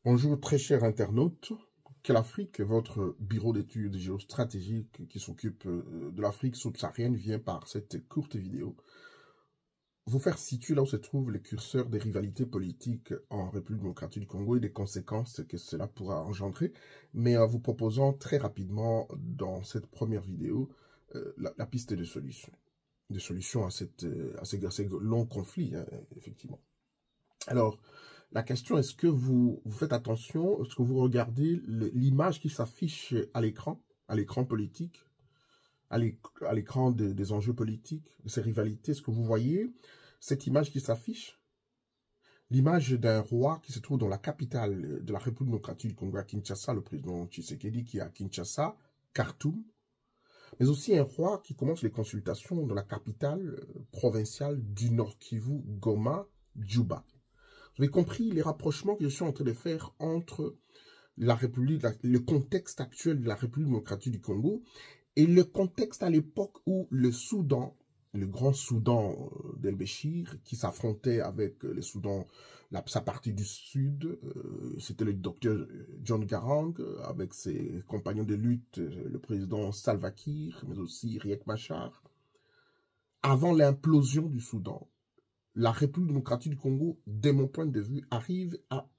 Bonjour très chers internautes, Quelle Afrique, votre bureau d'études géostratégiques qui s'occupe de l'Afrique subsaharienne vient par cette courte vidéo vous faire situer là où se trouvent les curseurs des rivalités politiques en République démocratique du Congo et des conséquences que cela pourra engendrer, mais en vous proposant très rapidement dans cette première vidéo la piste de solution à ces longs conflits, hein, effectivement. Alors, la question, est-ce que vous faites attention, est-ce que vous regardez l'image qui s'affiche à l'écran politique, à l'écran des enjeux politiques, de ces rivalités, est-ce que vous voyez cette image qui s'affiche? L'image d'un roi qui se trouve dans la capitale de la République démocratique du Congo, à Kinshasa, le président Tshisekedi qui est à Kinshasa, Khartoum, mais aussi un roi qui commence les consultations dans la capitale provinciale du Nord Kivu, Goma, Djouba. Vous avez compris les rapprochements que je suis en train de faire entre la République, le contexte actuel de la République démocratique du Congo et le contexte à l'époque où le Soudan, le grand Soudan d'El-Béchir, qui s'affrontait avec le Soudan, sa partie du sud, c'était le docteur John Garang, avec ses compagnons de lutte, le président Salva Kiir, mais aussi Riek Machar. Avant l'implosion du Soudan, la République démocratique du Congo, de mon point de vue, arrive à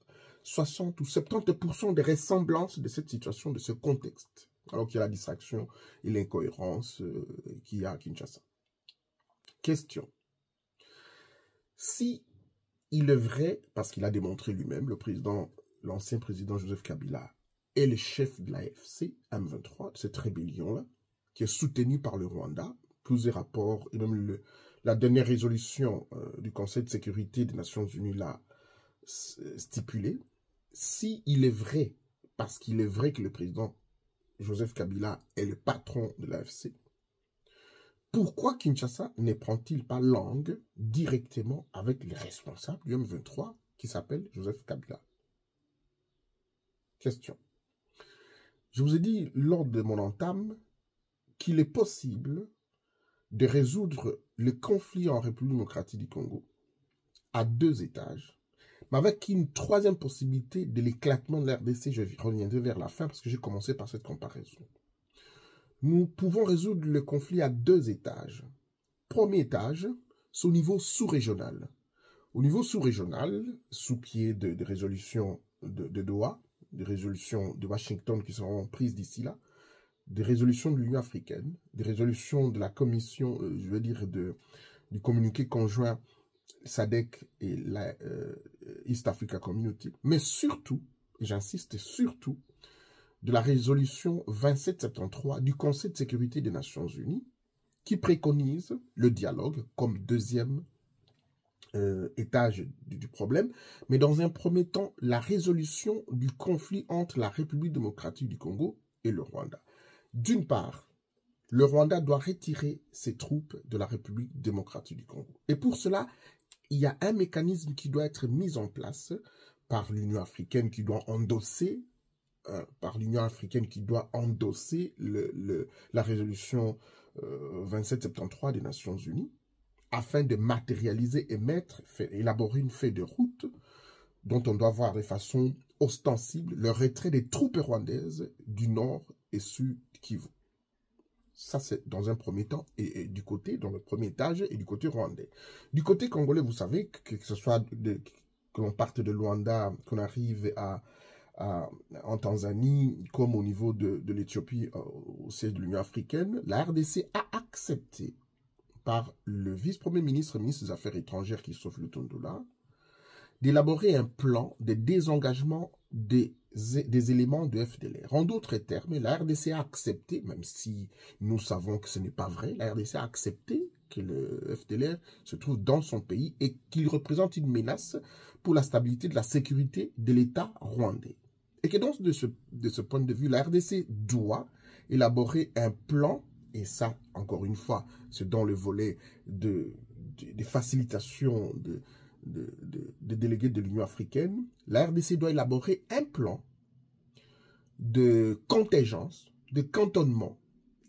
60 ou 70% des ressemblances de cette situation, de ce contexte, alors qu'il y a la distraction et l'incohérence qu'il y a à Kinshasa. Question. Si il est vrai, parce qu'il a démontré lui-même, l'ancien président Joseph Kabila est le chef de l'AFC, M23, cette rébellion-là, qui est soutenue par le Rwanda, plusieurs rapports, et même la dernière résolution du Conseil de sécurité des Nations Unies l'a stipulé. Si il est vrai, parce qu'il est vrai que le président Joseph Kabila est le patron de l'AFC, pourquoi Kinshasa ne prend-il pas langue directement avec les responsables du M23 qui s'appelle Joseph Kabila? Question. Je vous ai dit lors de mon entame qu'il est possible de résoudre le conflit en République démocratique du Congo à 2 étages, mais avec une troisième possibilité de l'éclatement de l'RDC. Je reviendrai vers la fin parce que j'ai commencé par cette comparaison. Nous pouvons résoudre le conflit à 2 étages. Premier étage, c'est au niveau sous-régional. Au niveau sous-régional, sous pied de résolutions de Doha, des résolutions de Washington qui seront prises d'ici là, des résolutions de l'Union africaine, des résolutions de la commission, je veux dire, du communiqué conjoint SADC et la East Africa Community, mais surtout, et j'insiste surtout, de la résolution 2773 du Conseil de sécurité des Nations Unies, qui préconise le dialogue comme deuxième étage du problème, mais dans un premier temps, la résolution du conflit entre la République démocratique du Congo et le Rwanda. D'une part, le Rwanda doit retirer ses troupes de la République démocratique du Congo. Et pour cela, il y a un mécanisme qui doit être mis en place par l'Union africaine qui doit endosser la résolution 2773 des Nations Unies afin de matérialiser et élaborer une feuille de route dont on doit voir de façon ostensible le retrait des troupes rwandaises du nord et sud Kivu. Ça, c'est dans un premier temps, et du côté, dans le premier étage, et du côté rwandais. Du côté congolais, vous savez, que ce soit que l'on parte de Luanda, qu'on arrive en Tanzanie, comme au niveau de l'Éthiopie, au siège de l'Union africaine, la RDC a accepté par le vice-premier ministre, ministre des Affaires étrangères, Christophe Lutundula, d'élaborer un plan de désengagement des éléments de FDLR. En d'autres termes, la RDC a accepté, même si nous savons que ce n'est pas vrai, la RDC a accepté que le FDLR se trouve dans son pays et qu'il représente une menace pour la stabilité de la sécurité de l'État rwandais. Et que donc, de ce point de vue, la RDC doit élaborer un plan, et ça, encore une fois, c'est dans le volet de facilitation de délégués de l'Union africaine, la RDC doit élaborer un plan de contingence, de cantonnement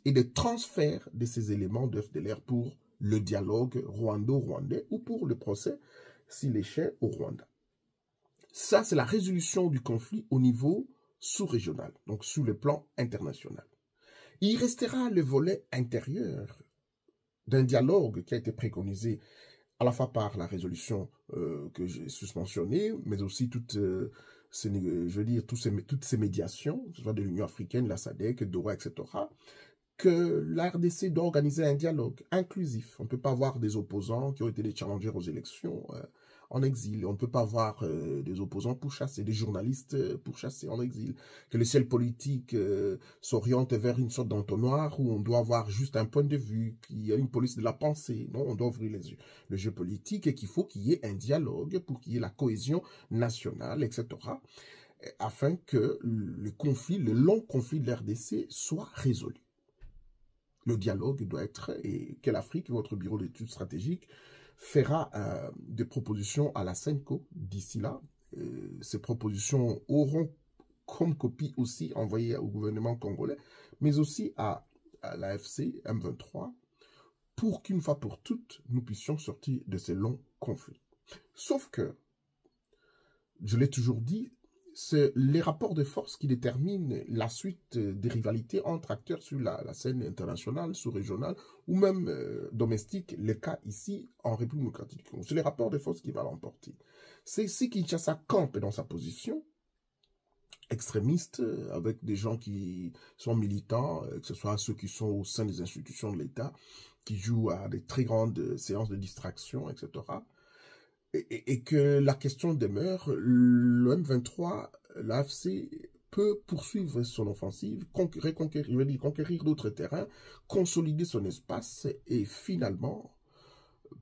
et de transfert de ces éléments de FDLR pour le dialogue rwando-rwandais ou pour le procès s'il échouait au Rwanda. Ça, c'est la résolution du conflit au niveau sous-régional, donc sur le plan international. Il restera le volet intérieur d'un dialogue qui a été préconisé à la fois par la résolution que j'ai susmentionnée, mais aussi toutes ces médiations, que ce soit de l'Union africaine, la SADC, Doha, etc., que la RDC doit organiser un dialogue inclusif. On ne peut pas avoir des opposants qui ont été des challengers aux élections en exil. On ne peut pas avoir des opposants pourchassés, des journalistes pourchassés en exil. Que le ciel politique s'oriente vers une sorte d'entonnoir où on doit avoir juste un point de vue, qu'il y a une police de la pensée. Non, on doit ouvrir le jeu politique et qu'il faut qu'il y ait un dialogue pour qu'il y ait la cohésion nationale, etc., afin que le conflit, le long conflit de l'RDC soit résolu. Le dialogue doit être, et Quelle Afrique, votre bureau d'études stratégiques, fera des propositions à la CENCO d'ici là. Ces propositions auront comme copie aussi envoyées au gouvernement congolais, mais aussi à l'AFC M23, pour qu'une fois pour toutes, nous puissions sortir de ces longs conflits. Sauf que, je l'ai toujours dit, c'est les rapports de force qui déterminent la suite des rivalités entre acteurs sur la scène internationale, sous-régionale ou même domestique, le cas ici en République démocratique du Congo. C'est les rapports de force qui vont l'emporter. C'est si Kinshasa campe dans sa position extrémiste, avec des gens qui sont militants, que ce soit ceux qui sont au sein des institutions de l'État, qui jouent à des très grandes séances de distraction, etc., et que la question demeure, le M23, l'AFC peut poursuivre son offensive, conquérir d'autres terrains, consolider son espace et finalement,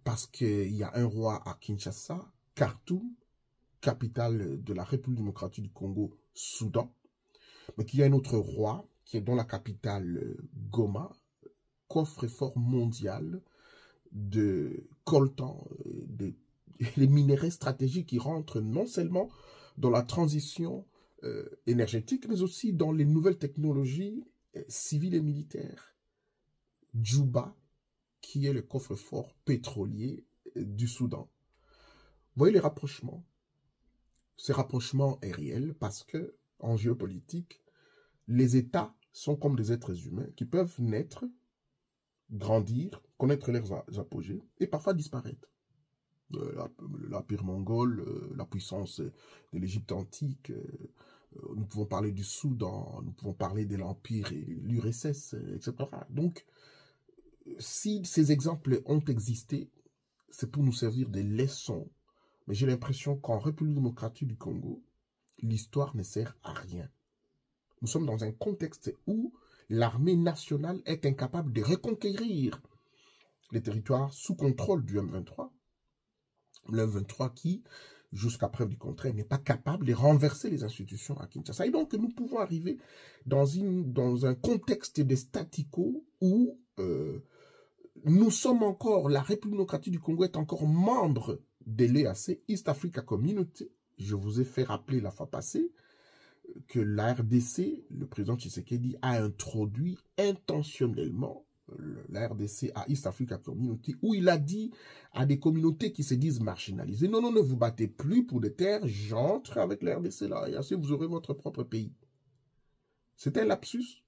parce qu'il y a un roi à Kinshasa, Khartoum, capitale de la République démocratique du Congo, Soudan, mais qu'il y a un autre roi qui est dans la capitale Goma, coffre-fort mondial de coltan, les minéraux stratégiques qui rentrent non seulement dans la transition énergétique, mais aussi dans les nouvelles technologies civiles et militaires. Djouba, qui est le coffre-fort pétrolier du Soudan. Vous voyez les rapprochements. Ce rapprochement est réel parce que, en géopolitique, les États sont comme des êtres humains qui peuvent naître, grandir, connaître leurs apogées et parfois disparaître. L'Empire mongol, la puissance de l'Égypte antique, nous pouvons parler du Soudan, nous pouvons parler de l'Empire et l'URSS, etc. Donc, si ces exemples ont existé, c'est pour nous servir de leçons. Mais j'ai l'impression qu'en République démocratique du Congo, l'histoire ne sert à rien. Nous sommes dans un contexte où l'armée nationale est incapable de reconquérir les territoires sous contrôle du M23. Le M23 qui, jusqu'à preuve du contraire, n'est pas capable de renverser les institutions à Kinshasa. Et donc, nous pouvons arriver dans un contexte de statu quo où nous sommes encore, la République démocratique du Congo est encore membre de l'EAC, East Africa Community. Je vous ai fait rappeler la fois passée que la RDC, le président Tshisekedi, a introduit intentionnellement la RDC à East Africa Community, où il a dit à des communautés qui se disent marginalisées, non, ne vous battez plus pour des terres, j'entre avec la RDC là, et ainsi vous aurez votre propre pays. C'est un lapsus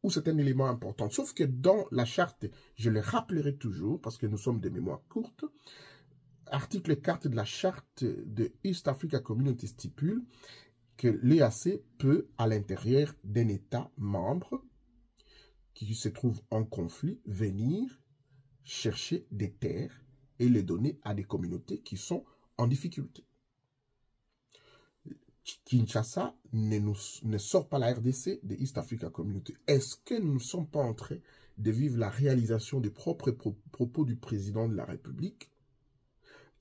ou c'est un élément important. Sauf que dans la charte, je le rappellerai toujours, parce que nous sommes des mémoires courtes, article 4 de la charte de East Africa Community stipule que l'EAC peut, à l'intérieur d'un État membre qui se trouve en conflit, venir chercher des terres et les donner à des communautés qui sont en difficulté. Kinshasa ne sort pas la RDC de East Africa Community. Est-ce que nous ne sommes pas en train de vivre la réalisation des propres propos du président de la République?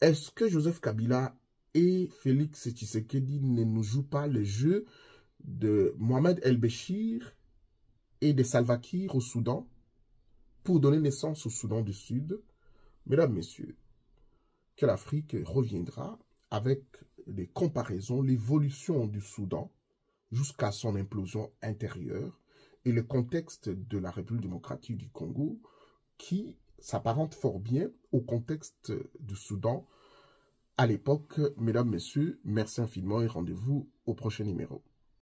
Est-ce que Joseph Kabila et Félix Tshisekedi ne nous jouent pas le jeu de Mohamed El-Béchir et de Salva Kiir au Soudan pour donner naissance au Soudan du Sud? Mesdames, Messieurs, Quelle Afrique reviendra avec des comparaisons, l'évolution du Soudan jusqu'à son implosion intérieure et le contexte de la République démocratique du Congo qui s'apparente fort bien au contexte du Soudan à l'époque. Mesdames, Messieurs, merci infiniment et rendez-vous au prochain numéro.